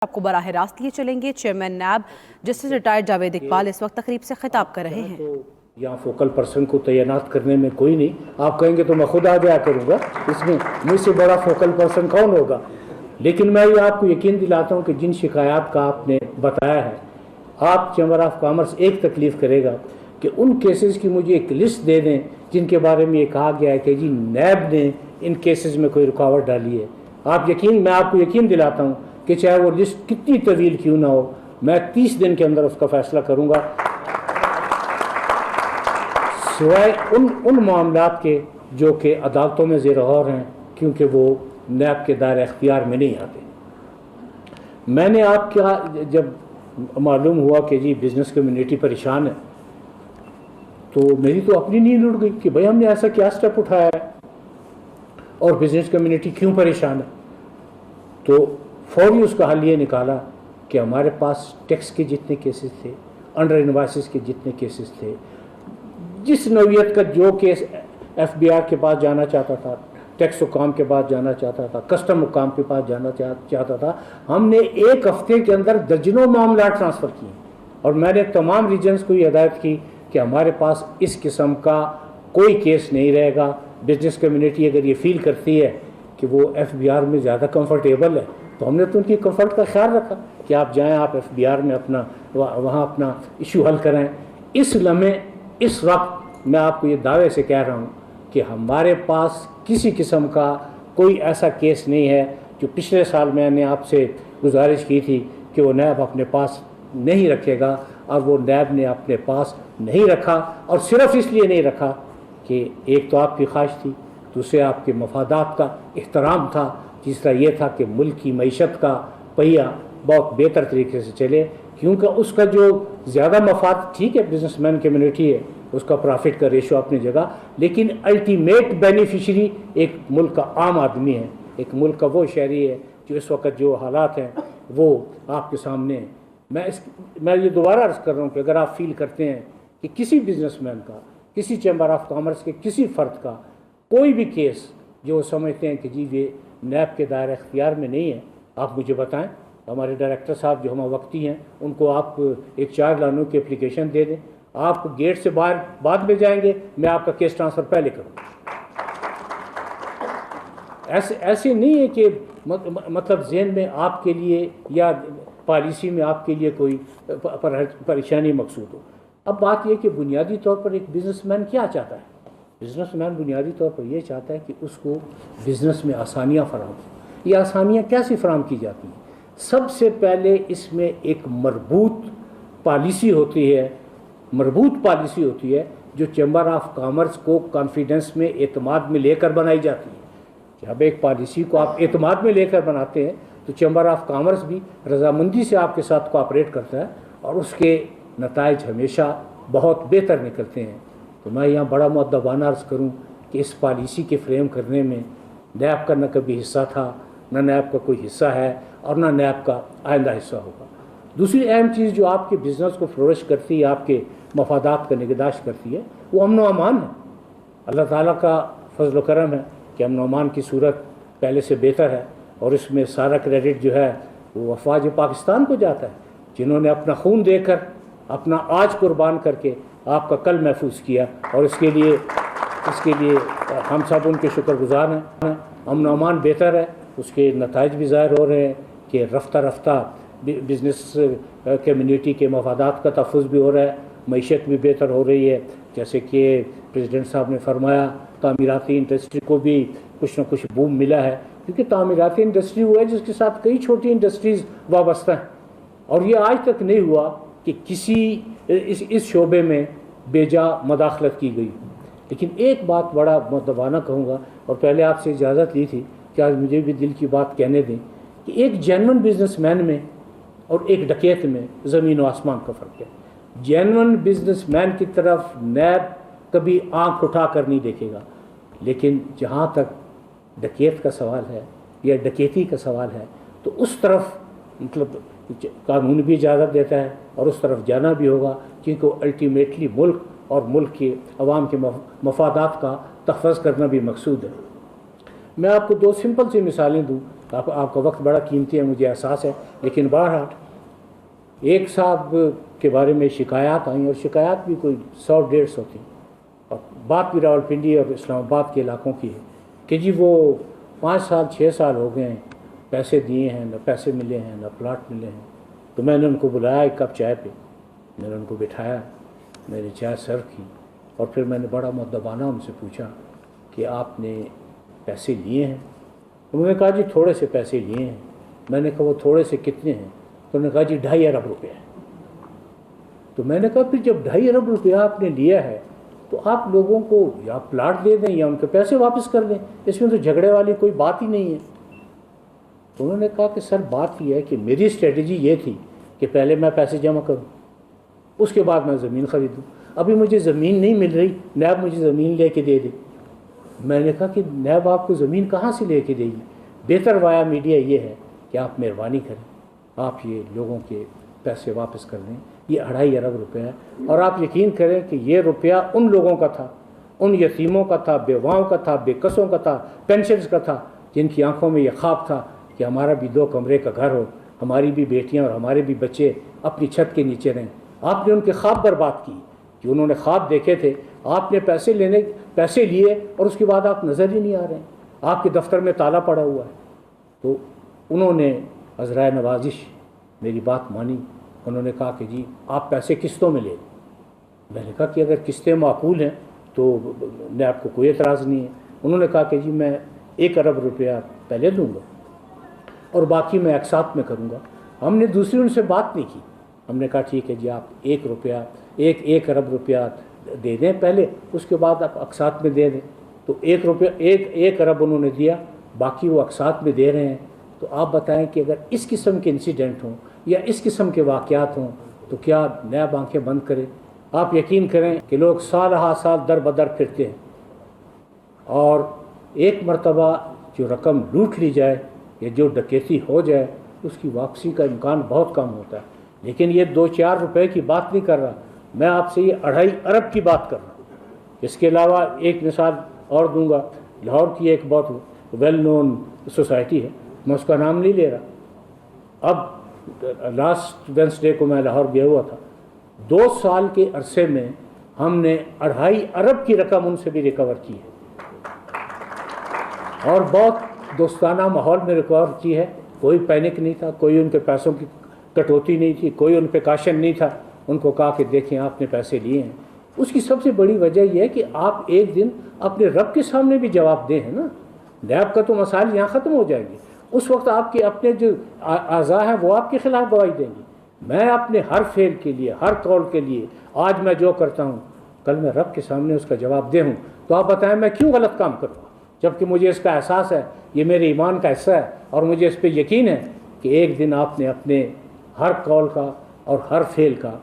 آپ کو براہ راست لیے چلیں گے۔ Chairman NAB justice retired Javed Iqbal اس وقت تقریب سے خطاب کر رہے ہیں۔ یہاں فوکل پرسن کو تعینات کرنے میں کوئی نہیں، آپ کہیں گے تو میں خود آ جایا کروں گا، اس میں مجھ سے بڑا فوکل پرسن کون ہوگا؟ لیکن میں یہ آپ کو یقین دلاتا ہوں کہ جن شکایات کا آپ نے بتایا ہے، آپ چیمبر آف کامرس ایک تکلیف کرے گا کہ ان کیسز کی مجھے ایک لسٹ دے دیں جن کے بارے میں یہ کہا گیا ہے کہ جی نیب نے ان کیسز میں کوئی رکاوٹ ڈالی ہے۔ میں آپ کو یقین دلاتا ہوں کہ چاہے وہ لسٹ کتنی طویل کیوں نہ ہو، میں 30 دن کے اندر اس کا فیصلہ کروں گا، سوائے ان معاملات کے جو کہ عدالتوں میں زیر غور ہیں، کیونکہ وہ نیب کے دائرہ اختیار میں نہیں آتے۔ میں نے آپ کا جب معلوم ہوا کہ جی بزنس کمیونٹی پریشان ہے، تو میری تو اپنی نیند اڑ گئی کہ بھئی ہم نے ایسا کیا سٹیپ اٹھایا ہے اور بزنس کمیونٹی کیوں پریشان ہے۔ تو فوری اس کا حل یہ نکالا کہ ہمارے پاس ٹیکس کے جتنے کیسز تھے، انڈر انوائسز کے جتنے کیسز تھے، جس نوعیت کا جو کیس ایف بی آر کے پاس جانا چاہتا تھا، ٹیکس حکام کے پاس جانا چاہتا تھا، کسٹم حکام کے پاس جانا چاہتا تھا، ہم نے ایک ہفتے کے اندر درجنوں معاملات ٹرانسفر کیے۔ اور میں نے تمام ریجنز کو یہ ہدایت کی کہ ہمارے پاس اس قسم کا کوئی کیس نہیں رہے گا۔ بزنس کمیونٹی اگر یہ فیل کرتی ہے کہ وہ ایف بی آر میں زیادہ کمفرٹیبل ہے، تو ہم نے تو ان کی کمفرٹ کا خیال رکھا کہ آپ جائیں، آپ ایف بی آر میں وہاں اپنا ایشو حل کریں۔ اس لمحے اس وقت میں آپ کو یہ دعوے سے کہہ رہا ہوں کہ ہمارے پاس کسی قسم کا کوئی ایسا کیس نہیں ہے جو پچھلے سال میں نے آپ سے گزارش کی تھی کہ وہ نیب اپنے پاس نہیں رکھے گا، اور وہ نیب نے اپنے پاس نہیں رکھا، اور صرف اس لیے نہیں رکھا کہ ایک تو آپ کی خواہش تھی، دوسرے آپ کے مفادات کا احترام تھا، تیسرا یہ تھا کہ ملک کی معیشت کا پہیہ بہت بہتر طریقے سے چلے، کیونکہ اس کا جو زیادہ مفاد، ٹھیک ہے بزنس مین کمیونٹی ہے، اس کا پرافٹ کا ریشو اپنی جگہ، لیکن الٹیمیٹ بینیفیشری ایک ملک کا عام آدمی ہے، ایک ملک کا وہ شہری ہے جو اس وقت جو حالات ہیں وہ آپ کے سامنے ہیں۔ میں یہ دوبارہ عرض کر رہا ہوں کہ اگر آپ فیل کرتے ہیں کہ کسی بزنس مین کا، کسی چیمبر آف کامرس کے کسی فرد کا کوئی بھی کیس جو وہ سمجھتے ہیں کہ جی یہ نیب کے دائرہ اختیار میں نہیں ہے، آپ مجھے بتائیں۔ ہمارے ڈائریکٹر صاحب جو ہمہ وقتی ہیں، ان کو آپ ایک 4 لائنوں کی اپلیکیشن دے دیں، آپ گیٹ سے باہر بعد میں جائیں گے، میں آپ کا کیس ٹرانسفر پہلے کروں۔ ایسے نہیں ہے کہ مطلب ذہن میں آپ کے لیے یا پالیسی میں آپ کے لیے کوئی پریشانی مقصود ہو۔ اب بات یہ کہ بنیادی طور پر ایک بزنس مین کیا چاہتا ہے؟ بزنس مین بنیادی طور پر یہ چاہتا ہے کہ اس کو بزنس میں آسانیاں فراہم ہوں۔ یہ آسانیاں کیسے فراہم کی جاتی ہیں؟ سب سے پہلے اس میں ایک مربوط پالیسی ہوتی ہے جو چیمبر آف کامرس کو کانفیڈنس میں، اعتماد میں لے کر بنائی جاتی ہے۔ جب ایک پالیسی کو آپ اعتماد میں لے کر بناتے ہیں تو چیمبر آف کامرس بھی رضامندی سے آپ کے ساتھ کوآپریٹ کرتا ہے، اور اس کے نتائج ہمیشہ بہت بہتر نکلتے ہیں۔ تو میں یہاں بڑا مؤدبانہ عرض کروں کہ اس پالیسی کے فریم کرنے میں نیب کا نہ کبھی حصہ تھا، نہ نیب کا کوئی حصہ ہے، اور نہ نیب کا آئندہ حصہ ہوگا۔ دوسری اہم چیز جو آپ کے بزنس کو فلورش کرتی ہے، آپ کے مفادات کا نگہداشت کرتی ہے، وہ امن و امان ہے۔ اللہ تعالیٰ کا فضل و کرم ہے کہ امن و امان کی صورت پہلے سے بہتر ہے، اور اس میں سارا کریڈٹ جو ہے وہ افواج پاکستان کو جاتا ہے، جنہوں نے اپنا خون دے کر، اپنا آج قربان کر کے آپ کا کل محفوظ کیا، اور اس کے لیے ہم سب ان کے شکر گزار ہیں۔ امن و امان بہتر ہے، اس کے نتائج بھی ظاہر ہو رہے ہیں کہ رفتہ رفتہ بزنس کمیونٹی کے مفادات کا تحفظ بھی ہو رہا ہے، معیشت بھی بہتر ہو رہی ہے۔ جیسے کہ پریزیڈنٹ صاحب نے فرمایا، تعمیراتی انڈسٹری کو بھی کچھ نہ کچھ بوم ملا ہے، کیونکہ تعمیراتی انڈسٹری وہ ہے جس کے ساتھ کئی چھوٹی انڈسٹریز وابستہ ہیں، اور یہ آج تک نہیں ہوا کہ کسی اس شعبے میں بے جا مداخلت کی گئی۔ لیکن ایک بات بڑا مؤدبانہ کہوں گا، اور پہلے آپ سے اجازت لی تھی کہ آج مجھے بھی دل کی بات کہنے دیں، کہ ایک جینون بزنس مین میں اور ایک ڈکیت میں زمین و آسمان کا فرق ہے۔ جینون بزنس مین کی طرف نیب کبھی آنکھ اٹھا کر نہیں دیکھے گا، لیکن جہاں تک ڈکیت کا سوال ہے یا ڈکیتی کا سوال ہے، تو اس طرف مطلب قانون بھی اجازت دیتا ہے، اور اس طرف جانا بھی ہوگا، کیونکہ وہ الٹیمیٹلی ملک اور ملک کے عوام کے مفادات کا تحفظ کرنا بھی مقصود ہے۔ میں آپ کو 2 سمپل سی مثالیں دوں آپ کا وقت بڑا قیمتی ہے، مجھے احساس ہے، لیکن بہرحال ایک صاحب کے بارے میں شکایات آئیں، اور شکایات بھی کوئی 100-150 تھیں، اور بات بھی راولپنڈی اور اسلام آباد کے علاقوں کی ہے کہ جی وہ 5 سال 6 سال ہو گئے ہیں، پیسے دیے ہیں، نہ پیسے ملے ہیں، نہ پلاٹ ملے ہیں۔ تو میں نے ان کو بلایا ایک کپ چائے پہ، میں نے ان کو بٹھایا، میں نے چائے سرو کی، اور پھر میں نے بڑا مؤدبانہ ان سے پوچھا کہ آپ نے پیسے لیے ہیں؟ انہوں نے کہا جی تھوڑے سے پیسے لیے ہیں۔ میں نے کہا وہ تھوڑے سے کتنے ہیں؟ تو انہوں نے کہا جی 2.5 ارب روپے ہیں۔ تو میں نے کہا پھر جب 2.5 ارب روپیہ آپ نے لیا ہے تو آپ لوگوں کو یا پلاٹ دے دیں یا ان کے پیسے واپس کر دیں، اس میں تو جھگڑے والی کوئی بات ہی نہیں ہے۔ تو انہوں نے کہا کہ سر بات یہ ہے کہ میری اسٹریٹجی یہ تھی کہ پہلے میں پیسے جمع کروں، اس کے بعد میں زمین خریدوں، ابھی مجھے زمین نہیں مل رہی، نیب مجھے زمین لے کے دے دے۔ میں نے کہا کہ نیب آپ کو زمین کہاں سے لے کے دے گی؟ بہتر وایا میڈیا یہ ہے کہ آپ مہربانی کریں، آپ یہ لوگوں کے پیسے واپس کر دیں۔ یہ 2.5 ارب روپے ہے، اور آپ یقین کریں کہ یہ روپیہ ان لوگوں کا تھا، ان یتیموں کا تھا، بیواؤں کا تھا، بے کسوں کا تھا، پینشنز کا تھا، جن کی آنکھوں میں یہ خواب تھا کہ ہمارا بھی 2 کمرے کا گھر ہو، ہماری بھی بیٹیاں اور ہمارے بھی بچے اپنی چھت کے نیچے رہیں۔ آپ نے ان کے خواب برباد کی، جو انہوں نے خواب دیکھے تھے۔ آپ نے پیسے لیے اور اس کے بعد آپ نظر ہی نہیں آ رہے ہیں، آپ کے دفتر میں تالا پڑا ہوا ہے۔ تو انہوں نے عذرائے نوازش میری بات مانی، انہوں نے کہا کہ جی آپ پیسے قسطوں میں لیں۔ میں نے کہا کہ اگر قسطیں معقول ہیں تو نیب کو کوئی اعتراض نہیں ہے۔ انہوں نے کہا کہ جی میں 1 ارب روپیہ پہلے دوں گا اور باقی میں اقساط میں کروں گا۔ ہم نے دوسری ان سے بات نہیں کی، ہم نے کہا ٹھیک ہے جی آپ 1 ارب روپیہ دے دیں پہلے، اس کے بعد آپ اقساط میں دے دیں۔ تو 1 ارب انہوں نے دیا، باقی وہ اقساط میں دے رہے ہیں۔ تو آپ بتائیں کہ اگر اس قسم کے انسیڈنٹ ہوں یا اس قسم کے واقعات ہوں تو کیا نیب آنکھیں بند کرے؟ آپ یقین کریں کہ لوگ سال ہا سال در بدر پھرتے ہیں، اور ایک مرتبہ جو رقم لوٹ لی جائے یا جو ڈکیتی ہو جائے اس کی واپسی کا امکان بہت کم ہوتا ہے۔ لیکن یہ 2-4 روپے کی بات نہیں کر رہا، میں آپ سے یہ 2.5 ارب کی بات کر رہا ہوں۔ اس کے علاوہ ایک مثال اور دوں گا، لاہور کی ایک بہت ویل نون سوسائٹی ہے، میں اس کا نام نہیں لے رہا۔ اب لاسٹ وینسڈے کو میں لاہور گیا ہوا تھا، 2 سال کے عرصے میں ہم نے 2.5 ارب کی رقم ان سے بھی ریکور کی ہے، اور بہت دوستانہ ماحول میں ریکور کی ہے۔ کوئی پینک نہیں تھا، کوئی ان کے پیسوں کی کٹوتی نہیں تھی، کوئی ان پہ کاشن نہیں تھا۔ ان کو کہا کہ دیکھیں آپ نے پیسے لیے ہیں۔ اس کی سب سے بڑی وجہ یہ ہے کہ آپ ایک دن اپنے رب کے سامنے بھی جواب دیں ہیں نا۔ نیب کا تو مسائل یہاں ختم ہو جائیں گے، اس وقت آپ کے اپنے جو اعضاء ہیں وہ آپ کے خلاف گواہی دیں گے۔ میں اپنے ہر فعل کے لیے، ہر قول کے لیے، آج میں جو کرتا ہوں کل میں رب کے سامنے اس کا جواب دے ہوں، تو آپ بتائیں میں کیوں غلط کام کروں، جبکہ مجھے اس کا احساس ہے، یہ میرے ایمان کا حصہ ہے، اور مجھے اس پہ یقین ہے کہ ایک دن آپ نے اپنے ہر قول کا اور ہر فعل کا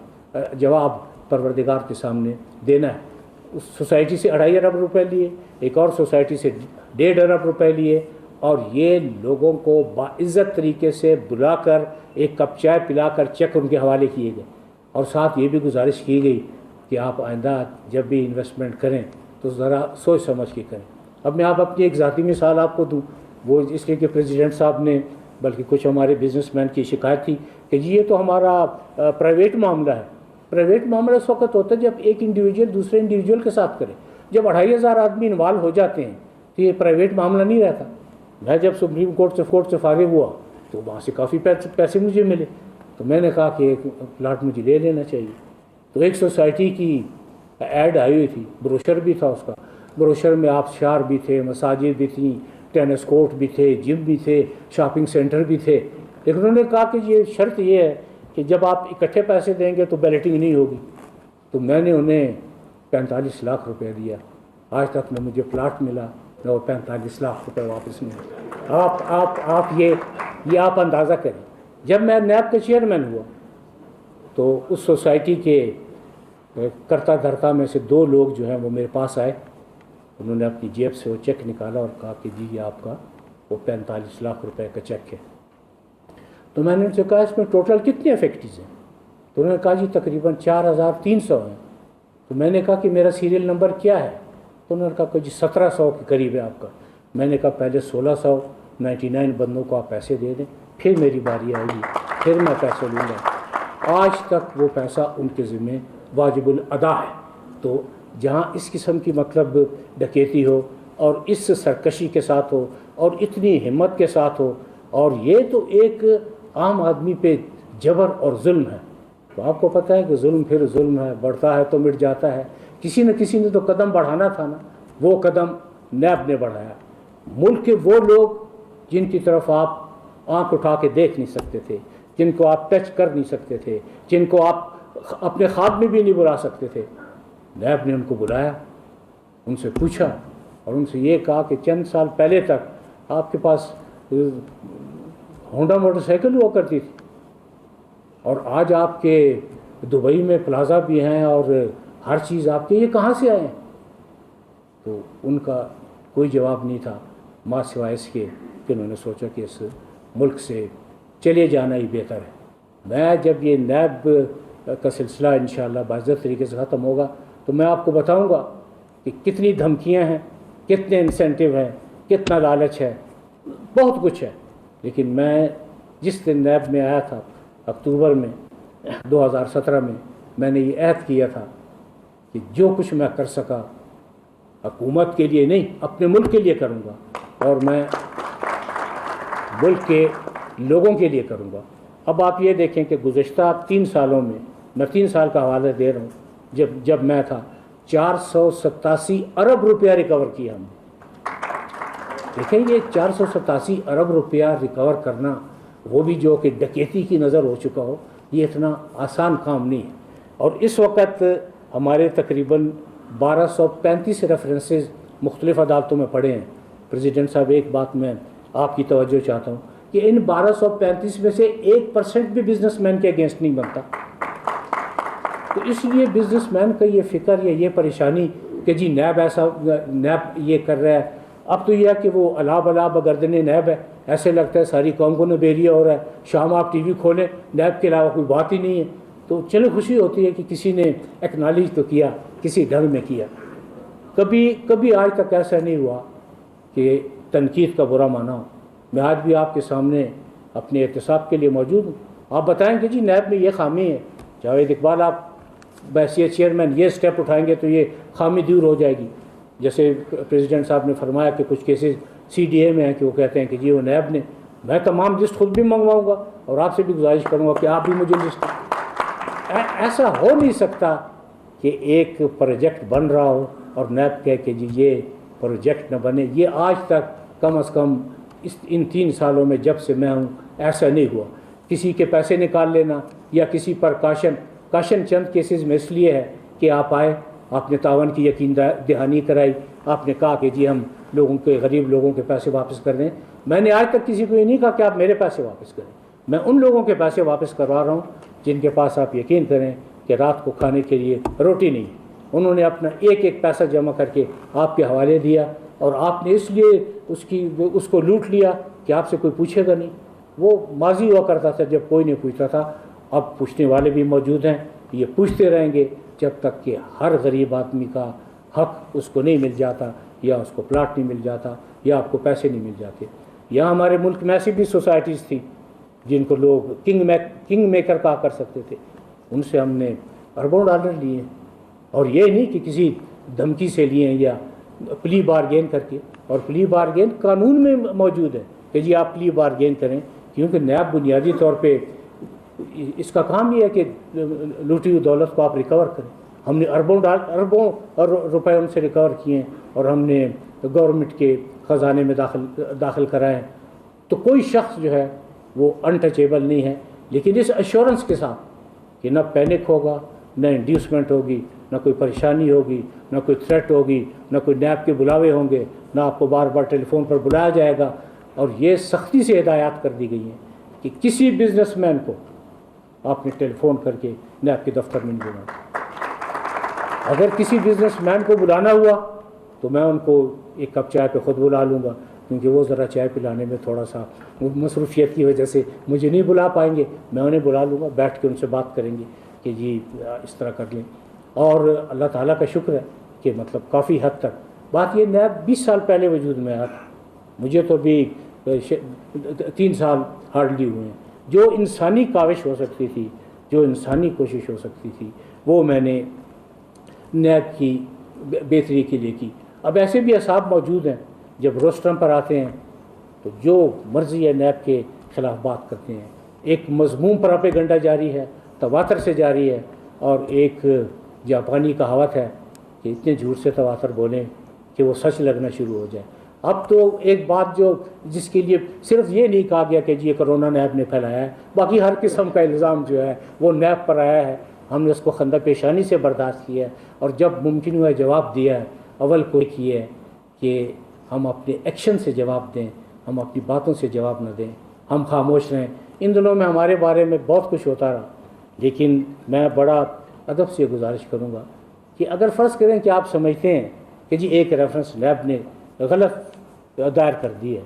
جواب پروردگار کے سامنے دینا ہے۔ اس سوسائٹی سے 2.5 ارب روپے لیے، ایک اور سوسائٹی سے 1.5 ارب روپے لیے، اور یہ لوگوں کو باعزت طریقے سے بلا کر ایک کپ چائے پلا کر چیک ان کے حوالے کیے گئے، اور ساتھ یہ بھی گزارش کی گئی کہ آپ آئندہ جب بھی انویسٹمنٹ کریں تو ذرا سوچ سمجھ کے کریں۔ اب میں اپنی ایک ذاتی مثال آپ کو دوں، وہ اس لیے کہ پریزیڈنٹ صاحب نے بلکہ کچھ ہمارے بزنس مین کی شکایت تھی کہ جی یہ تو ہمارا پرائیویٹ معاملہ ہے۔ پرائیویٹ معاملہ اس وقت ہوتا ہے جب ایک انڈیویجول دوسرے انڈیویجول کے ساتھ کرے۔ جب 2,500 آدمی انوالو ہو جاتے ہیں تو یہ پرائیویٹ معاملہ نہیں رہتا۔ میں جب سپریم کورٹ سے فارغ ہوا تو وہاں سے کافی پیسے مجھے ملے، تو میں نے کہا کہ ایک پلاٹ مجھے لے لینا چاہیے۔ تو ایک سوسائٹی کی ایڈ آئی ہوئی تھی، بروشر بھی تھا اس کا، بروشر میں آبشار بھی تھے، مساجد بھی تھیں، ٹینس کورٹ بھی تھے، جم بھی تھے، شاپنگ سینٹر بھی تھے، لیکن انہوں نے کہا کہ یہ شرط یہ ہے کہ جب آپ اکٹھے پیسے دیں گے تو بیلٹنگ نہیں ہوگی۔ تو میں نے انہیں 45 لاکھ روپے دیا، آج تک نہ مجھے پلاٹ ملا نہ وہ 45 لاکھ روپے واپس ملے۔ آپ یہ آپ اندازہ کریں۔ جب میں نیب کا چیئرمین ہوا تو اس سوسائٹی کے کرتا دھرتا میں سے 2 لوگ جو ہیں وہ میرے پاس آئے، انہوں نے اپنی جیب سے وہ چیک نکالا اور کہا کہ جی یہ آپ کا وہ 45 لاکھ روپے کا چیک ہے۔ تو میں نے ان سے کہا اس میں ٹوٹل کتنے افیکٹیز ہیں؟ تو انہوں نے کہا جی تقریباً 4,300 ہیں۔ تو میں نے کہا کہ میرا سیریل نمبر کیا ہے؟ تو انہوں نے کہا کہ جی 1,700 کے قریب ہے آپ کا۔ میں نے کہا پہلے 1,600 99 بندوں کو آپ پیسے دے دیں، پھر میری باری آئے گی، پھر میں پیسے لوں گا۔ آج تک وہ پیسہ ان کے ذمہ واجب الادا ہے۔ تو جہاں اس قسم کی مطلب ڈکیتی ہو اور اس سرکشی کے ساتھ ہو اور اتنی ہمت کے ساتھ ہو، اور یہ تو ایک عام آدمی پہ جبر اور ظلم ہے، تو آپ کو پتہ ہے کہ ظلم پھر ظلم ہے، بڑھتا ہے تو مٹ جاتا ہے۔ کسی نہ کسی نے تو قدم بڑھانا تھا نا، وہ قدم نیب نے بڑھایا۔ ملک کے وہ لوگ جن کی طرف آپ آنکھ اٹھا کے دیکھ نہیں سکتے تھے، جن کو آپ ٹچ کر نہیں سکتے تھے، جن کو آپ اپنے خواب میں بھی نہیں بلا سکتے تھے، نیب نے ان کو بلایا، ان سے پوچھا اور ان سے یہ کہا کہ چند سال پہلے تک آپ کے پاس ہونڈا موٹر سائیکل ہوا کرتی تھی، اور آج آپ کے دبئی میں پلازا بھی ہیں اور ہر چیز آپ کے، یہ کہاں سے آئے ہیں؟ تو ان کا کوئی جواب نہیں تھا ماں سوائے اس کے کہ انہوں نے سوچا کہ اس ملک سے چلے جانا ہی بہتر ہے۔ میں جب یہ نیب کا سلسلہ انشاءاللہ باضابطہ طریقے سے ختم ہوگا تو میں آپ کو بتاؤں گا کہ کتنی دھمکیاں ہیں، کتنے انسینٹیو ہیں، کتنا لالچ ہے، بہت کچھ ہے۔ لیکن میں جس دن نیب میں آیا تھا اکتوبر میں 2017 میں نے یہ عہد کیا تھا کہ جو کچھ میں کر سکا حکومت کے لیے نہیں، اپنے ملک کے لیے کروں گا، اور میں ملک کے لوگوں کے لیے کروں گا۔ اب آپ یہ دیکھیں کہ گزشتہ 3 سالوں میں 3 سال کا حوالہ دے رہا ہوں، جب میں تھا 487 ارب روپیہ ریکور کیا ہم نے۔ دیکھیں یہ 487 ارب روپیہ ریکور کرنا، وہ بھی جو کہ ڈکیتی کی نظر ہو چکا ہو، یہ اتنا آسان کام نہیں ہے۔ اور اس وقت ہمارے تقریباً 1235 ریفرنسز مختلف عدالتوں میں پڑے ہیں۔ پریزیڈنٹ صاحب ایک بات میں آپ کی توجہ چاہتا ہوں کہ ان 1235 میں سے 1% بھی بزنس مین کے اگینسٹ نہیں بنتا۔ تو اس لیے بزنس مین کا یہ فکر یا یہ پریشانی کہ جی نیب یہ کر رہا ہے، اب تو یہ ہے کہ وہ علاب گردن نیب ہے، ایسے لگتا ہے ساری قوم کو نبیریا ہو رہا ہے، شام آپ ٹی وی کھولیں نیب کے علاوہ کوئی بات ہی نہیں ہے۔ تو چلو خوشی ہوتی ہے کہ کسی نے ایکنالج تو کیا، کسی ڈھنگ میں کیا۔ کبھی آج تک ایسا نہیں ہوا کہ تنقید کا برا معنی ہو۔ میں آج بھی آپ کے سامنے اپنے احتساب کے لیے موجود ہوں۔ آپ بتائیں کہ جی نیب میں یہ خامی ہے، جاوید اقبال آپ بحیثیت چیئرمین یہ سٹیپ اٹھائیں گے تو یہ خامی دور ہو جائے گی۔ جیسے پریزیڈنٹ صاحب نے فرمایا کہ کچھ کیسز CDA میں ہیں کہ وہ کہتے ہیں کہ جی وہ نیب نے، میں تمام لسٹ خود بھی منگواؤں گا اور آپ سے بھی گزارش کروں گا کہ آپ بھی مجھے لسٹ۔ ایسا ہو نہیں سکتا کہ ایک پروجیکٹ بن رہا ہو اور نیب کہے کہ جی یہ پروجیکٹ نہ بنے۔ یہ آج تک کم از کم ان 3 سالوں میں جب سے میں ہوں ایسا نہیں ہوا۔ کسی کے پیسے نکال لینا یا کسی پر کاشن چند کیسز میں اس لیے ہے کہ آپ آئے، آپ نے تعاون کی یقین دہانی کرائی، آپ نے کہا کہ جی ہم لوگوں کے غریب لوگوں کے پیسے واپس کر دیں۔ میں نے آج تک کسی کو یہ نہیں کہا کہ آپ میرے پیسے واپس کریں، میں ان لوگوں کے پیسے واپس کروا رہا ہوں جن کے پاس آپ یقین کریں کہ رات کو کھانے کے لیے روٹی نہیں ہے۔ انہوں نے اپنا ایک پیسہ جمع کر کے آپ کے حوالے دیا، اور آپ نے اس لیے اس کو لوٹ لیا کہ آپ سے کوئی پوچھے گا نہیں۔ وہ ماضی ہوا کرتا تھا جب کوئی نہیں پوچھتا تھا، اب پوچھنے والے بھی موجود ہیں، یہ پوچھتے رہیں گے جب تک کہ ہر غریب آدمی کا حق اس کو نہیں مل جاتا، یا اس کو پلاٹ نہیں مل جاتا، یا آپ کو پیسے نہیں مل جاتے۔ یہاں ہمارے ملک میں ایسی بھی سوسائٹیز تھیں جن کو لوگ کنگ میکر کہا کر سکتے تھے، ان سے ہم نے اربوں ڈالر لیے، اور یہ نہیں کہ کسی دھمکی سے لیے یا پلی بارگین کر کے۔ اور پلی بارگین قانون میں موجود ہے کہ جی آپ پلی بارگین کریں، کیونکہ نیب بنیادی طور پہ اس کا کام یہ ہے کہ لوٹی ہوئی دولت کو آپ ریکور کریں۔ ہم نے اربوں روپے ان سے ریکور کیے ہیں اور ہم نے گورنمنٹ کے خزانے میں داخل کرائے ہیں۔ تو کوئی شخص جو ہے وہ انٹچیبل نہیں ہے، لیکن اس ایشورنس کے ساتھ کہ نہ پینک ہوگا، نہ انڈیوسمنٹ ہوگی، نہ کوئی پریشانی ہوگی، نہ کوئی تھریٹ ہوگی، نہ کوئی نیب کے بلاوے ہوں گے، نہ آپ کو بار بار ٹیلی فون پر بلایا جائے گا۔ اور یہ سختی سے ہدایات کر دی گئی ہیں کہ کسی بزنس مین کو آپ نے ٹیلی فون کر کے نیب کے دفتر میں نہیں بلانا۔ اگر کسی بزنس مین کو بلانا ہوا تو میں ان کو ایک کپ چائے پہ خود بلا لوں گا، کیونکہ وہ ذرا چائے پلانے میں تھوڑا سا مصروفیت کی وجہ سے مجھے نہیں بلا پائیں گے، میں انہیں بلا لوں گا، بیٹھ کے ان سے بات کریں گے کہ جی اس طرح کر لیں۔ اور اللہ تعالیٰ کا شکر ہے کہ مطلب کافی حد تک بات یہ نیب 20 سال پہلے وجود میں آیا تھا۔ مجھے تو بھی 3 سال ہارڈلی ہوئے ہیں. جو انسانی کاوش ہو سکتی تھی، جو انسانی کوشش ہو سکتی تھی، وہ میں نے نیب کی بہتری کے لیے کی. اب ایسے بھی اصحاب موجود ہیں جب روسٹرم پر آتے ہیں تو جو مرضی ہے نیب کے خلاف بات کرتے ہیں. ایک مضمون پراپیگنڈا جاری ہے، تواتر سے جاری ہے، اور ایک جاپانی کہاوت ہے کہ اتنے جھوٹ سے تواتر بولیں کہ وہ سچ لگنا شروع ہو جائے. اب تو ایک بات جو جس کے لیے صرف یہ نہیں کہا گیا کہ جی یہ کرونا نیب نے پھیلایا ہے، باقی ہر قسم کا الزام جو ہے وہ نیب پر آیا ہے. ہم نے اس کو خندہ پیشانی سے برداشت کیا ہے، اور جب ممکن ہوا جواب دیا ہے. اول کوئی کیا ہے کہ ہم اپنے ایکشن سے جواب دیں، ہم اپنی باتوں سے جواب نہ دیں، ہم خاموش رہیں. ان دنوں میں ہمارے بارے میں بہت کچھ ہوتا رہا، لیکن میں بڑا ادب سے گزارش کروں گا کہ اگر فرض کریں کہ آپ سمجھتے ہیں کہ جی ایک ریفرنس نیب نے غلط دائر کر دی ہے،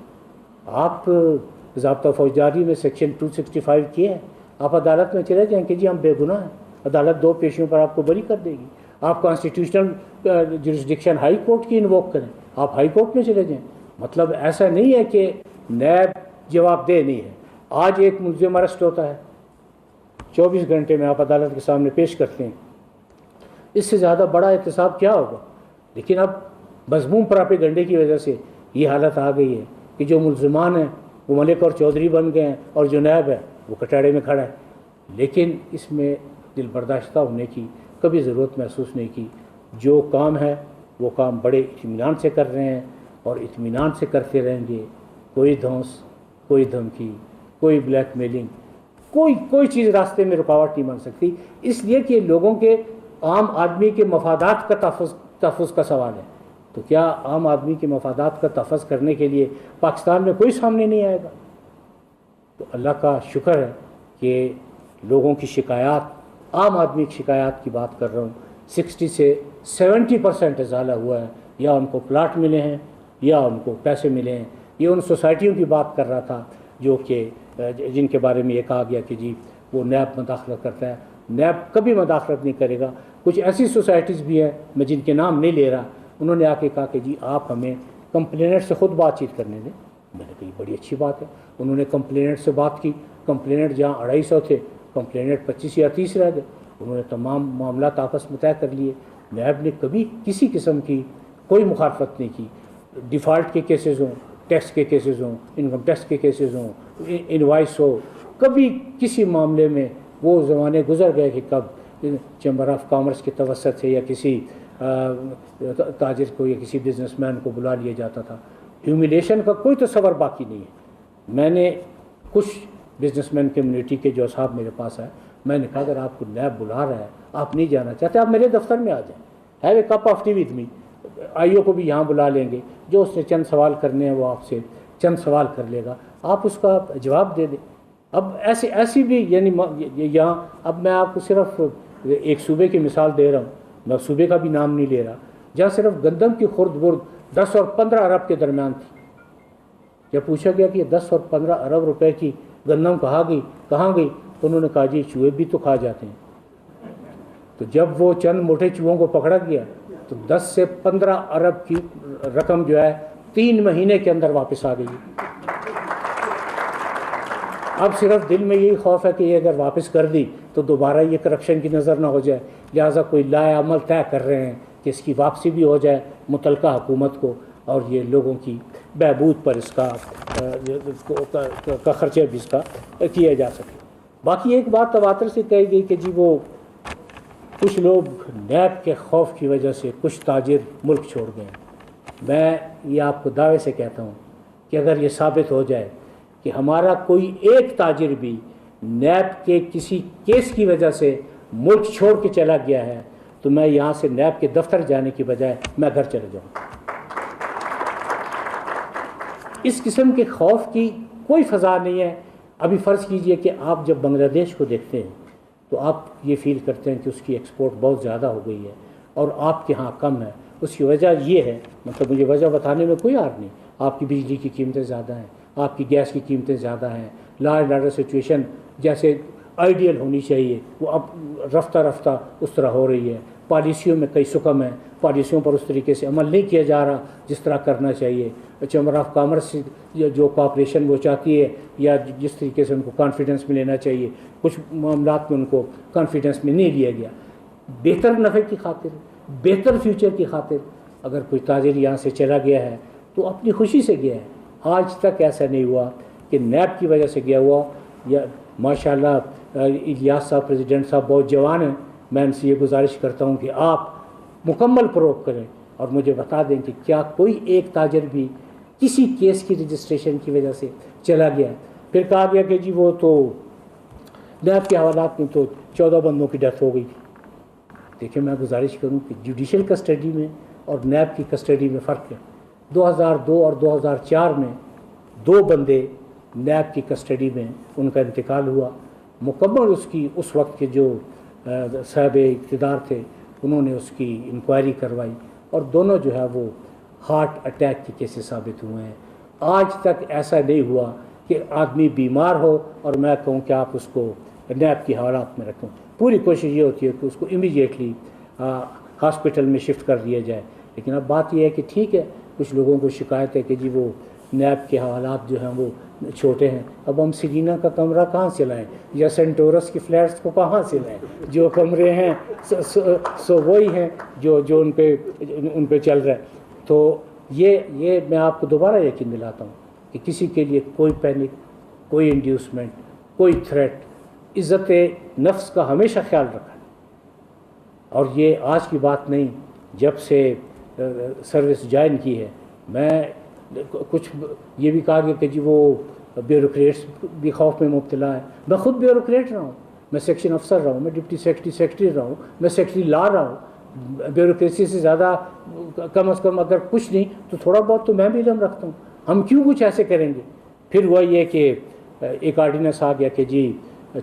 آپ ضابطہ فوجداری میں سیکشن 265 کیا ہے، آپ عدالت میں چلے جائیں کہ جی ہم بے گناہ ہیں، عدالت 2 پیشیوں پر آپ کو بری کر دے گی. آپ کانسٹیٹیوشنل جورسڈکشن ہائی کورٹ کی انووک کریں، آپ ہائی کورٹ میں چلے جائیں. مطلب ایسا نہیں ہے کہ نیب جواب دہ نہیں ہے. آج ایک ملزم ارسٹ ہوتا ہے، 24 گھنٹے میں آپ عدالت کے سامنے پیش کرتے ہیں. اس سے زیادہ بڑا احتساب کیا ہوگا؟ لیکن اب مضمون پراپیگنڈے کی وجہ سے یہ حالت آ گئی ہے کہ جو ملزمان ہیں وہ ملک اور چودھری بن گئے ہیں، اور جو نیب ہے وہ کٹاڑے میں کھڑا ہے. لیکن اس میں دل برداشتہ ہونے کی کبھی ضرورت محسوس نہیں کی. جو کام ہے وہ کام بڑے اطمینان سے کر رہے ہیں، اور اطمینان سے کرتے رہیں گے. کوئی دھونس، کوئی دھمکی، کوئی بلیک میلنگ، کوئی چیز راستے میں رکاوٹ نہیں بن سکتی. اس لیے کہ لوگوں کے، عام آدمی کے مفادات کا تحفظ کا سوال ہے. تو کیا عام آدمی کے مفادات کا تحفظ کرنے کے لیے پاکستان میں کوئی سامنے نہیں آئے گا؟ تو اللہ کا شکر ہے کہ لوگوں کی شکایات، عام آدمی کی شکایات کی بات کر رہا ہوں، 60 سے 70% ازالہ ہوا ہے. یا ان کو پلاٹ ملے ہیں یا ان کو پیسے ملے ہیں. یہ ان سوسائٹیوں کی بات کر رہا تھا جو کہ جن کے بارے میں یہ کہا گیا کہ جی وہ نیب مداخلت کرتا ہے. نیب کبھی مداخلت نہیں کرے گا. کچھ ایسی سوسائٹیز بھی ہیں، میں جن کے نام نہیں لے رہا، انہوں نے آ کے کہا کہ جی آپ ہمیں کمپلیننٹ سے خود بات چیت کرنے دیں. میں نے کہا یہ بڑی اچھی بات ہے. انہوں نے کمپلیننٹ سے بات کی. کمپلیننٹ جہاں 250 تھے، کمپلیننٹ 25 یا 30 رہ گئے. انہوں نے تمام معاملات آپس میں طے کر لیے. نیب نے کبھی کسی قسم کی کوئی مخالفت نہیں کی. ڈیفالٹ کے کیسز ہوں، ٹیکس کے کیسز ہوں، انکم ٹیکس کے کیسز ہوں، انوائس ہو، کبھی کسی معاملے میں وہ زمانے گزر گئے کہ کب چیمبر آف کامرس کے توسط سے یا کسی تاجر کو یا کسی بزنس مین کو بلا لیا جاتا تھا. ہیومیلیشن کا کوئی تصور باقی نہیں ہے. میں نے کچھ بزنس مین کمیونٹی کے جو صاحب میرے پاس آئے، میں نے کہا اگر آپ کو نیب بلا رہا ہے، آپ نہیں جانا چاہتے، آپ میرے دفتر میں آ جائیں. Have a cup of tea with me. I O کو بھی یہاں بلا لیں گے، جو اس نے چند سوال کرنے ہیں وہ آپ سے چند سوال کر لے گا، آپ اس کا جواب دے دیں. اب ایسی بھی یعنی یہاں، اب میں آپ کو صرف ایک صوبے کی مثال دے رہا ہوں، میں صوبے کا بھی نام نہیں لے رہا، جہاں صرف گندم کی خرد برد 10 اور 15 ارب کے درمیان تھی. جب پوچھا گیا کہ یہ 10 اور 15 ارب روپے کی گندم کہاں گئی تو انہوں نے کہا جی چوہے بھی تو کھا جاتے ہیں. تو جب وہ چند موٹے چوہوں کو پکڑا گیا تو 10 سے 15 ارب کی رقم جو ہے 3 مہینے کے اندر واپس آ گئی. اب صرف دل میں یہی خوف ہے کہ یہ اگر واپس کر دی تو دوبارہ یہ کرپشن کی نظر نہ ہو جائے. لہٰذا کوئی لائے عمل طے کر رہے ہیں کہ اس کی واپسی بھی ہو جائے متعلقہ حکومت کو، اور یہ لوگوں کی بہبود پر اس کا خرچہ بھی اس کا کیا جا سکے. باقی ایک بات تواتر سے کہی گئی کہ جی وہ کچھ لوگ نیب کے خوف کی وجہ سے کچھ تاجر ملک چھوڑ گئے. میں یہ آپ کو دعوے سے کہتا ہوں کہ اگر یہ ثابت ہو جائے کہ ہمارا کوئی ایک تاجر بھی نیب کے کسی کیس کی وجہ سے ملک چھوڑ کے چلا گیا ہے تو میں یہاں سے نیب کے دفتر جانے کی بجائے میں گھر چلے جاؤں. اس قسم کے خوف کی کوئی فضا نہیں ہے. ابھی فرض کیجئے کہ آپ جب بنگلہ دیش کو دیکھتے ہیں تو آپ یہ فیل کرتے ہیں کہ اس کی ایکسپورٹ بہت زیادہ ہو گئی ہے اور آپ کے ہاں کم ہے. اس کی وجہ یہ ہے، مطلب مجھے وجہ بتانے میں کوئی عار نہیں، آپ کی بجلی کی قیمتیں زیادہ ہیں، آپ کی گیس کی قیمتیں زیادہ ہیں، لا اینڈ آرڈر سچویشن جیسے آئیڈیل ہونی چاہیے وہ اب رفتہ رفتہ اس طرح ہو رہی ہے. پالیسیوں میں کئی سکم ہیں، پالیسیوں پر اس طریقے سے عمل نہیں کیا جا رہا جس طرح کرنا چاہیے. چیمبر آف کامرس جو کوآپریشن وہ چاہتی ہے یا جس طریقے سے ان کو کانفیڈنس میں لینا چاہیے، کچھ معاملات میں ان کو کانفیڈنس میں نہیں لیا گیا. بہتر نفع کی خاطر، بہتر فیوچر کی خاطر اگر کوئی تاجر یہاں سے چلا گیا ہے تو اپنی خوشی سے گیا ہے. آج تک ایسا نہیں ہوا کہ نیب کی وجہ سے گیا ہوا. یا ماشاءاللہ الیاس صاحب پریزیڈنٹ صاحب بہت جوان ہیں، میں ان سے یہ گزارش کرتا ہوں کہ آپ مکمل فروغ کریں اور مجھے بتا دیں کہ کیا کوئی ایک تاجر بھی کسی کیس کی رجسٹریشن کی وجہ سے چلا گیا ہے. پھر کہا گیا کہ جی وہ تو نیب کے حوالات میں تو 14 بندوں کی ڈیتھ ہو گئی تھی. دیکھیں میں گزارش کروں کہ جوڈیشل کسٹڈی میں اور نیب کی کسٹڈی میں فرق ہے. 2002 اور 2004 میں 2 بندے نیب کی کسٹڈی میں ان کا انتقال ہوا. مکمل اس وقت کے جو صاحب اقتدار تھے انہوں نے اس کی انکوائری کروائی اور دونوں جو ہے وہ ہارٹ اٹیک کے کیسز ثابت ہوئے ہیں. آج تک ایسا نہیں ہوا کہ آدمی بیمار ہو اور میں کہوں کہ آپ اس کو نیب کی حوالات میں رکھیں. پوری کوشش یہ ہوتی ہے کہ اس کو امیڈیٹلی ہاسپٹل میں شفٹ کر دیا جائے. لیکن اب بات یہ ہے کہ ٹھیک ہے، کچھ لوگوں کو شکایت ہے کہ جی وہ نیب کے حوالات جو ہیں وہ چھوٹے ہیں. اب ہم سیرینا کا کمرہ کہاں سے لائیں یا سینٹورس کی فلیٹس کو کہاں سے لائیں؟ جو کمرے ہیں سو وہی ہیں جو ان پہ چل رہا ہے. تو یہ میں آپ کو دوبارہ یقین دلاتا ہوں کہ کسی کے لیے کوئی پینک، کوئی انڈیوسمنٹ، کوئی تھریٹ، عزت نفس کا ہمیشہ خیال رکھا. اور یہ آج کی بات نہیں، جب سے سروس جوائن کی ہے میں کچھ یہ بھی کہا گیا کہ جی وہ بیوروکریٹس بھی خوف میں مبتلا ہے. میں خود بیوروکریٹ رہا ہوں، میں سیکشن افسر رہا ہوں، میں ڈپٹی سیکرٹری رہا ہوں، میں سیکرٹری لا رہا ہوں. بیوروکریسی سے زیادہ کم از کم اگر کچھ نہیں تو تھوڑا بہت تو میں بھی علم رکھتا ہوں. ہم کیوں کچھ ایسے کریں گے؟ پھر وہ یہ کہ ایک آرڈیننس آ گیا کہ جی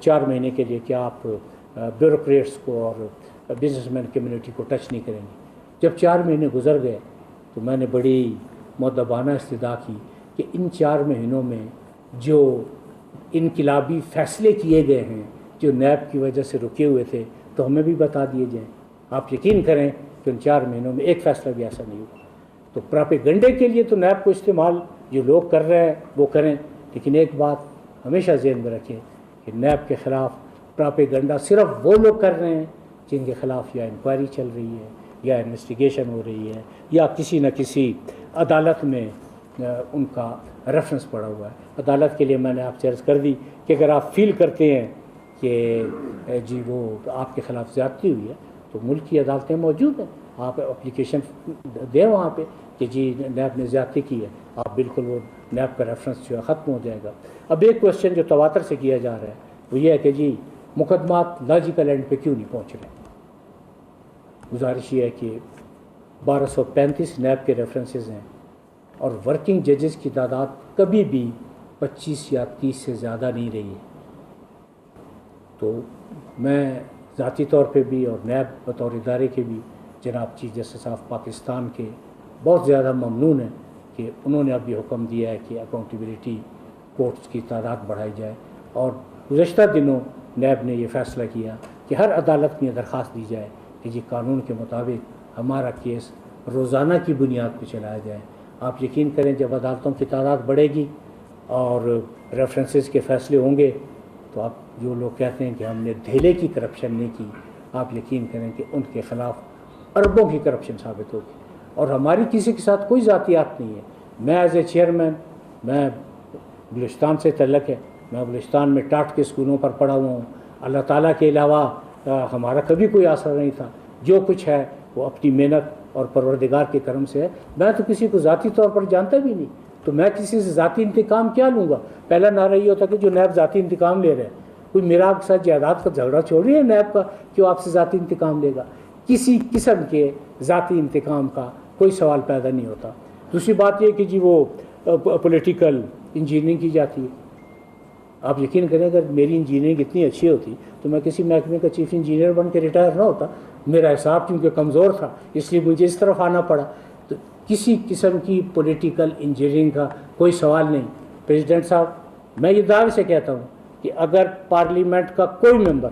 4 مہینے کے لیے کیا آپ بیوروکریٹس کو اور بزنس مین کمیونٹی کو ٹچ نہیں کریں گے. جب 4 مہینے گزر گئے تو میں نے بڑی مؤدبانہ استدعا کی کہ ان 4 مہینوں میں جو انقلابی فیصلے کیے گئے ہیں جو نیب کی وجہ سے رکے ہوئے تھے تو ہمیں بھی بتا دیے جائیں. آپ یقین کریں کہ ان 4 مہینوں میں ایک فیصلہ بھی ایسا نہیں ہوا. تو پراپیگنڈے کے لیے تو نیب کو استعمال جو لوگ کر رہے ہیں وہ کریں، لیکن ایک بات ہمیشہ ذہن میں رکھیں کہ نیب کے خلاف پراپیگنڈا صرف وہ لوگ کر رہے ہیں جن کے خلاف یا انکوائری چل رہی ہے یا انویسٹیگیشن ہو رہی ہے یا کسی نہ کسی عدالت میں ان کا ریفرنس پڑا ہوا ہے. عدالت کے لیے میں نے آپ سے عرض کر دی کہ اگر آپ فیل کرتے ہیں کہ جی وہ آپ کے خلاف زیادتی ہوئی ہے تو ملک کی عدالتیں موجود ہیں، آپ اپلیکیشن دیں وہاں پہ کہ جی نیب نے زیادتی کی ہے. آپ بالکل وہ نیب کا ریفرنس جو ہے ختم ہو جائے گا. اب ایک کوشچن جو تواتر سے کیا جا رہا ہے وہ یہ ہے کہ جی مقدمات لاجیکل اینڈ پہ کیوں نہیں پہنچ رہے. گزارش یہ ہے کہ 1235 نیب کے ریفرنسز ہیں اور ورکنگ ججز کی تعداد کبھی بھی 25 یا 30 سے زیادہ نہیں رہی ہے. تو میں ذاتی طور پہ بھی اور نیب بطور ادارے کے بھی جناب چیف جسٹس آف پاکستان کے بہت زیادہ ممنون ہیں کہ انہوں نے اب یہ حکم دیا ہے کہ اکاؤنٹیبلٹی کورٹس کی تعداد بڑھائی جائے. اور گزشتہ دنوں نیب نے یہ فیصلہ کیا کہ ہر عدالت میں درخواست دی جائے کہ جی قانون کے مطابق ہمارا کیس روزانہ کی بنیاد پہ چلایا جائے. آپ یقین کریں جب عدالتوں کی تعداد بڑھے گی اور ریفرنسز کے فیصلے ہوں گے تو آپ جو لوگ کہتے ہیں کہ ہم نے دھیلے کی کرپشن نہیں کی، آپ یقین کریں کہ ان کے خلاف اربوں کی کرپشن ثابت ہوگی. اور ہماری کسی کے ساتھ کوئی ذاتیات نہیں ہے. میں ایز اے چیئرمین، میں بلوچستان سے تعلق ہے، میں بلوچستان میں ٹاٹ کے اسکولوں پر پڑھا ہوا ہوں. اللہ تعالیٰ کے علاوہ ہمارا کبھی کوئی آسرا نہیں تھا. جو کچھ ہے وہ اپنی محنت اور پروردگار کے کرم سے ہے. میں تو کسی کو ذاتی طور پر جانتا بھی نہیں، تو میں کسی سے ذاتی انتقام کیا لوں گا. پہلا نعرہ یہ ہوتا کہ جو نیب ذاتی انتقام لے رہے ہیں. کوئی میرا آپ کے ساتھ جائیداد کا جھگڑا چھوڑ رہی ہے نیب کا کہ وہ آپ سے ذاتی انتقام لے گا. کسی قسم کے ذاتی انتقام کا کوئی سوال پیدا نہیں ہوتا. دوسری بات یہ کہ جی وہ پولیٹیکل انجینئرنگ کی جاتی ہے. آپ یقین کریں اگر میری انجینئرنگ اتنی اچھی ہوتی تو میں کسی محکمے کا چیف انجینئر بن کے ریٹائر نہ ہوتا. میرا حساب کیونکہ کمزور تھا اس لیے مجھے اس طرف آنا پڑا. تو کسی قسم کی پولیٹیکل انجینئرنگ کا کوئی سوال نہیں. پریزیڈنٹ صاحب میں یہ دعوے سے کہتا ہوں کہ اگر پارلیمنٹ کا کوئی ممبر،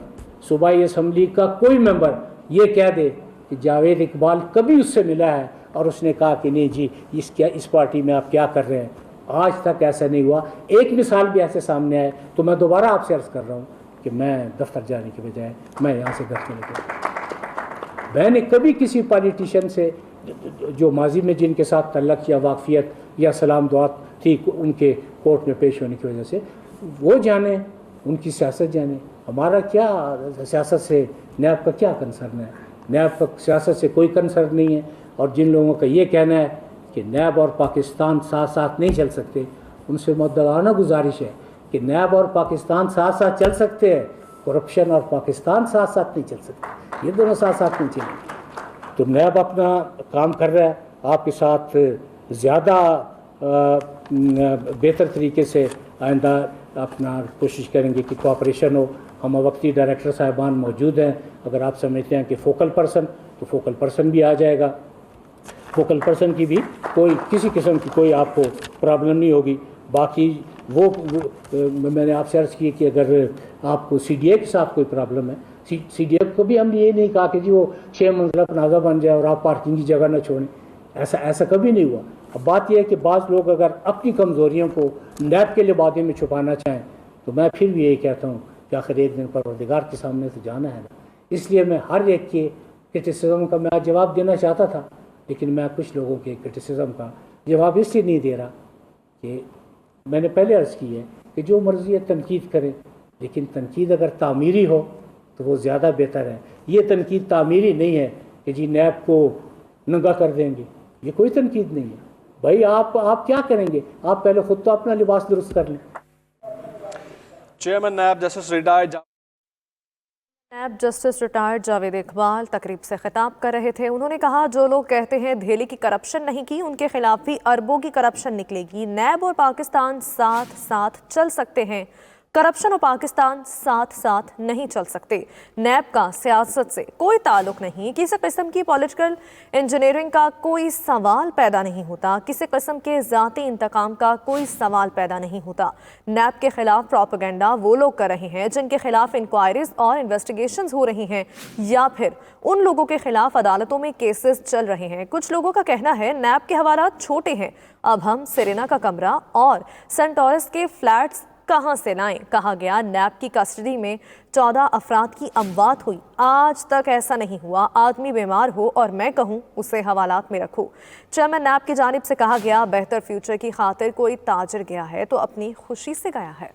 صوبائی اسمبلی کا کوئی ممبر یہ کہہ دے کہ جاوید اقبال کبھی اس سے ملا ہے اور اس نے کہا کہ نہیں جی اس پارٹی میں آپ کیا کر رہے ہیں. آج تک ایسا نہیں ہوا. ایک مثال بھی ایسے سامنے آئے تو میں دوبارہ آپ سے عرض کر رہا ہوں کہ میں دفتر جانے کے بجائے میں یہاں سے گھر چلے گیا. میں نے کبھی کسی پالیٹیشین سے جو ماضی میں جن کے ساتھ تعلق یا واقفیت یا سلام دعا تھی ان کے کورٹ میں پیش ہونے کی وجہ سے، وہ جانیں، ان کی سیاست جانیں. ہمارا کیا سیاست سے نیب کا کیا کنسرن ہے؟ نیب کا سیاست سے کوئی کنسرن نہیں ہے. اور جن لوگوں کا یہ کہنا ہے کہ نیب اور پاکستان ساتھ ساتھ نہیں چل سکتے، ان سے مؤدبانہ گزارش ہے کہ نیب اور پاکستان ساتھ ساتھ چل سکتے ہیں، کرپشن اور پاکستان ساتھ ساتھ نہیں چل سکتے. یہ دونوں ساتھ ساتھ نہیں چلیں گے. تو نیب اپنا کام کر رہا ہے، آپ کے ساتھ زیادہ بہتر طریقے سے آئندہ اپنا کوشش کریں گے کہ کوآپریشن ہو. ہم وقتی ڈائریکٹر صاحبان موجود ہیں، اگر آپ سمجھتے ہیں کہ فوکل پرسن تو فوکل پرسن بھی آ جائے گا. فوکل پرسن کی بھی کسی قسم کی کوئی آپ کو پرابلم نہیں ہوگی. باقی وہ میں نے آپ سے عرض کی کہ اگر آپ کو سی ڈی اے کے ساتھ کوئی پرابلم ہے، سی ڈی اے کو بھی ہم نے یہ نہیں کہا کہ جی وہ 6 منزلہ پلازہ بن جائے اور آپ پارکنگ کی جگہ نہ چھوڑیں. ایسا کبھی نہیں ہوا. اب بات یہ ہے کہ بعض لوگ اگر اپنی کمزوریوں کو نیب کے لبادے میں چھپانا چاہیں تو میں پھر بھی یہی کہتا ہوں کہ آخر ایک دن پروردگار کے سامنے تو جانا ہے نا. اس لیے میں ہر ایک کے کرٹیسزم کا میں آج جواب دینا چاہتا تھا، لیکن میں کچھ لوگوں کے کرٹیسزم کا جواب اس لیے نہیں دے رہا کہ میں نے پہلے عرض کی ہے کہ جو مرضی ہے تنقید کرے، لیکن تنقید اگر تعمیری ہو تو وہ زیادہ بہتر ہے. یہ تنقید تعمیری نہیں ہے کہ جی نیب کو ننگا کر دیں گے، یہ کوئی تنقید نہیں ہے. بھائی آپ کیا کریں گے؟ آپ پہلے خود تو اپنا لباس درست کر لیں. Chairman NAB justice retired NAB justice retired Javed Iqbal تقریب سے خطاب کر رہے تھے. انہوں نے کہا جو لوگ کہتے ہیں دہلی کی کرپشن نہیں کی، ان کے خلاف بھی اربوں کی کرپشن نکلے گی. نیب اور پاکستان ساتھ ساتھ چل سکتے ہیں، کرپشن اور پاکستان ساتھ ساتھ نہیں چل سکتے. نیب کا سیاست سے کوئی تعلق نہیں، کسی قسم کی پولیٹیکل انجینئرنگ کا کوئی سوال پیدا نہیں ہوتا، کسی قسم کے ذاتی انتقام کا کوئی سوال پیدا نہیں ہوتا. نیب کے خلاف پروپیگنڈا وہ لوگ کر رہے ہیں جن کے خلاف انکوائریز اور انویسٹیگیشنز ہو رہی ہیں، یا پھر ان لوگوں کے خلاف عدالتوں میں کیسز چل رہے ہیں. کچھ لوگوں کا کہنا ہے نیب کے حوالات چھوٹے ہیں، اب ہم سرینا کا کمرہ اور سینٹورس کے فلیٹس کہاں سے لائیں. کہا گیا نیب کی کسٹڈی میں 14 افراد کی اموات ہوئی، آج تک ایسا نہیں ہوا. آدمی بیمار ہو اور میں کہوں اسے حوالات میں رکھو. چیئرمین نیب کی جانب سے کہا گیا بہتر فیوچر کی خاطر کوئی تاجر گیا ہے تو اپنی خوشی سے گیا ہے.